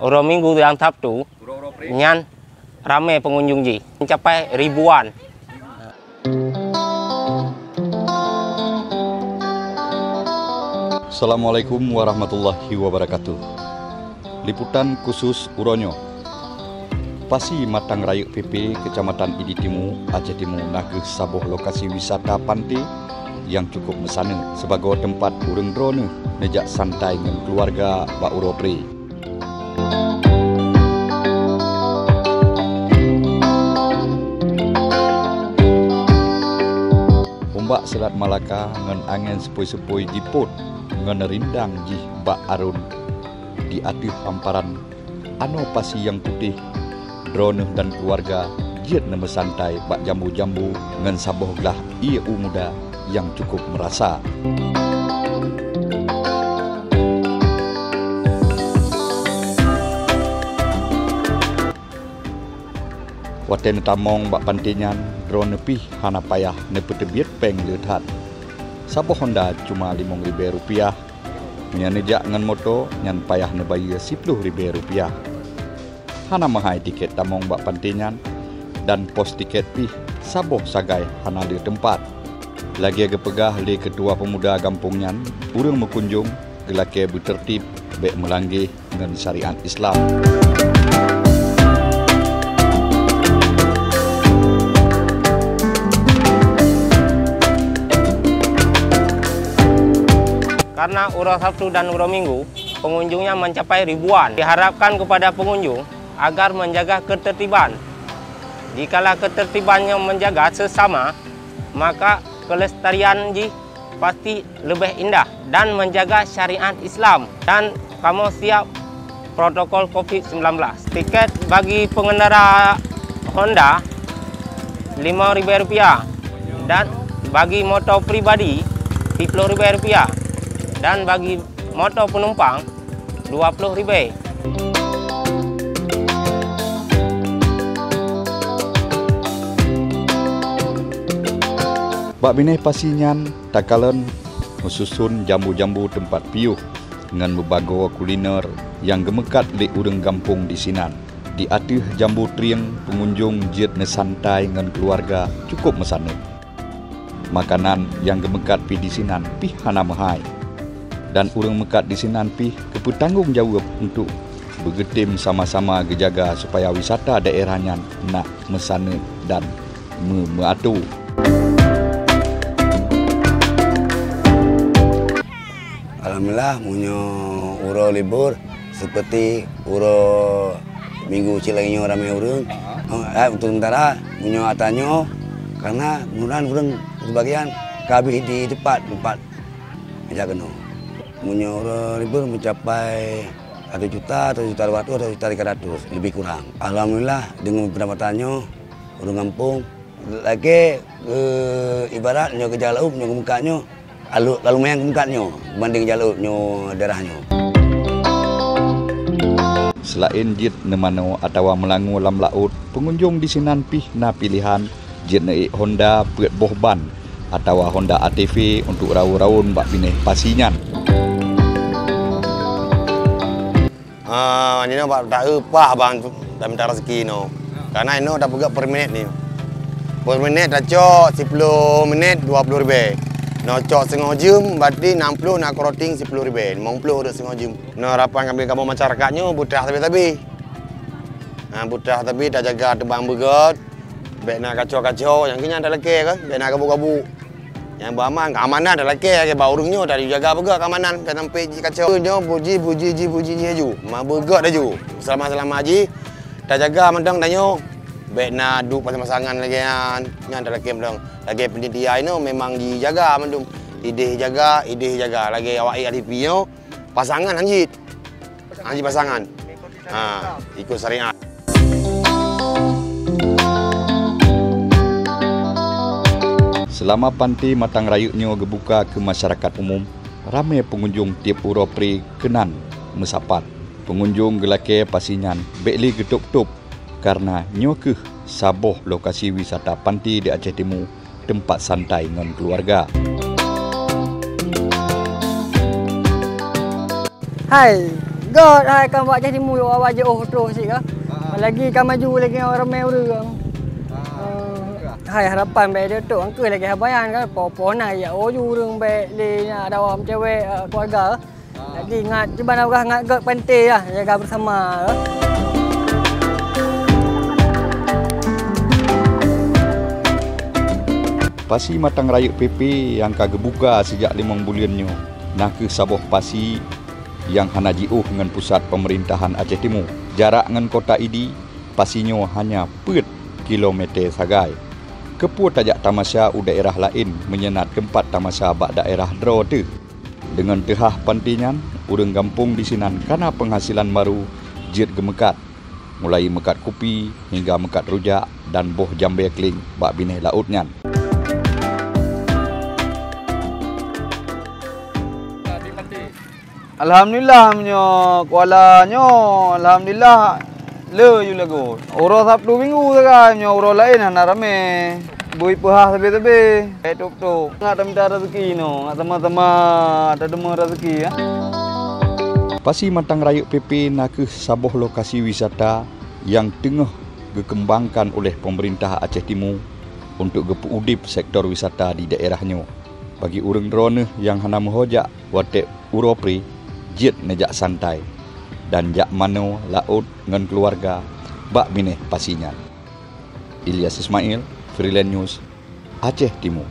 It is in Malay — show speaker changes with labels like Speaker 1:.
Speaker 1: Orang minggu yang Sabtu, nyan ramai pengunjung ji, mencapai ribuan.
Speaker 2: Assalamualaikum warahmatullahi wabarakatuh. Liputan khusus Uronyo. Pasi Matang Rayuk PP, Kecamatan Idi Timu, Aceh Timur, Naga sabuh lokasi wisata pantai yang cukup mesana sebagai tempat urang drone nejak santai dengan keluarga Bak Uropre. Ombak Selat Malaka ngan angin sepoi-sepoi jiput ngan rindang jih Bak Arun di atih hamparan ano pasi yang putih drone dan keluarga jiat nama santai bak jambu-jambu ngan saboh gelah ia muda yang cukup merasa. Waten tamong bak pantinyan drone pih hana payah ne petebiet peng leuthat. Saboh Honda cuma Rp5.000. Nya nejak ngan moto nyan payah ne bayar Rp10.000. Hana mahai tiket tamong bak pantinyan dan pos tiket pih saboh sagai hana di tempat. Lagi aga pegah le ketua pemuda kampungnya, urang mengunjung gelake bertertib bek melanggih dengan syariat Islam.
Speaker 1: Karena urang Sabtu dan urang Minggu, pengunjungnya mencapai ribuan. Diharapkan kepada pengunjung agar menjaga ketertiban. Jikalau ketertibannya menjaga sesama, maka kelestarian ji pasti lebih indah dan menjaga syariat Islam. Dan kamu siap protokol COVID-19. Tiket bagi pengendara Honda Rp5.000 dan bagi motor pribadi Rp10.000 dan bagi motor penumpang Rp20.000.
Speaker 2: Bak bineh pasinyan takalan mesusun jambu-jambu tempat piuh dengan berbagai kuliner yang gemekat le urang kampung di sinan. Di atih jambu trieng pengunjung jiat ne santai dengan keluarga cukup mesana. Makanan yang gemekat pi di sinan pih hana mahai. Dan urang mekat di sinan pih kepetanggung jawab untuk bergetim sama-sama gejaga supaya wisata daerahnya nak mesana dan meatu.
Speaker 3: Alhamdulillah punya uro libur seperti uro minggu cilangnya ramai urang. Untuk sementara punya atanyo karena mudah-mudahan urang sebagian kabih di tempat meja kena. Punya uro libur mencapai 1 juta, 1 juta 200, 1 juta 300 lebih kurang. Alhamdulillah dengan pendapatannya urang kampung lagi ibaratnya ke jalan nyo mukanya lalu main kemukatnya banding jalurnya daerahnya.
Speaker 2: Selain jit nemano atau melangu lam laut, pengunjung di sinan pih na pilihan jit naik Honda buat bohban atau Honda ATV untuk raun-raun bak bineh pasinyan.
Speaker 3: Ini nak tak upah bang dah minta rezeki no. Karena ini dah buka per minit ni. Per minit dah cok 10 minit Rp20.000. No cok setengah jam, berarti 60 nak crossing Rp10.000. 50 untuk setengah jam. No harapan kami kamu masyarakatnya budah tapi-tapi. Budah tapi dah jaga tebang begot. Baik nak kacau-kacau, yang kini ada lelaki kan? Baik nak kabuk-kabuk. Yang beraman, keamanan ada lelaki, yang baurungnya dah dijaga begot keamanan. Baik sampai kacau. Dia puji haju. Mak begot dah ju. Selama-selama haji, dah jaga mendang danyo. Baik nak duk pasang-pasangan lagi kan. Yang ada lelaki mendang. Lagi pendidikan itu memang dijaga mandum. Ideh jaga. Lagi awak IDP itu pasangan anjit. Anjit pasangan. Ikut syariat.
Speaker 2: Selama pantai Matang Rayuknya gebuka ke masyarakat umum, ramai pengunjung tiap Uropre kenan mesapat. Pengunjung gelake pasinyan bekli getuk-tuk karena nyokeh saboh lokasi wisata pantai di Aceh Timur, tempat santai dengan keluarga.
Speaker 4: Hai, God, hai kan buat jadi mu awak je terus sik ah. Lagi kan maju lagi orang ramai orang. Hai harapan baik dia tu angka lagi habayan kan popona ya urang baik di dawam cewek keluarga. Jadi ingat cuba nak ingat God penting lah jaga bersama.
Speaker 2: Pasi Matang Raya PP yang kagak buka sejak 5 bulannya. Nah ke saboh pasi yang hana jiuh dengan pusat pemerintahan Aceh Timur. Jarak dengan kota ini pasinyo hanya 4 kilometer sagai. Kepu tajak tamasya u daerah lain menyenat keempat tamasya bak daerah Dro tu. Dengan tehah pantinyan, urang kampung di sinan karena penghasilan baru jit gemekat. Mulai mekat kopi hingga mekat rujak dan boh jambe kling bak bineh lautnyan.
Speaker 5: Alhamdulillah menyo kualanya alhamdulillah le yu lagu. Oro Sabtu Minggu sakai menyo oro lain hana rame. Bui pahah tebe-tebe. Tup-tup. Ngat minta rezeki no, ngat sama-sama ada demo rezeki ya.
Speaker 2: Pasi Matang Raya PP nak ke saboh lokasi wisata yang tengah dikembangkan oleh pemerintah Aceh Timur untuk gepu udip sektor wisata di daerahnya. Bagi urang drone yang hana mohojak watek Uropri jet nejak santai dan jak mano laut dengan keluarga bak bineh pasinyan. Ilyas Ismail, Freelance News, Aceh Timur.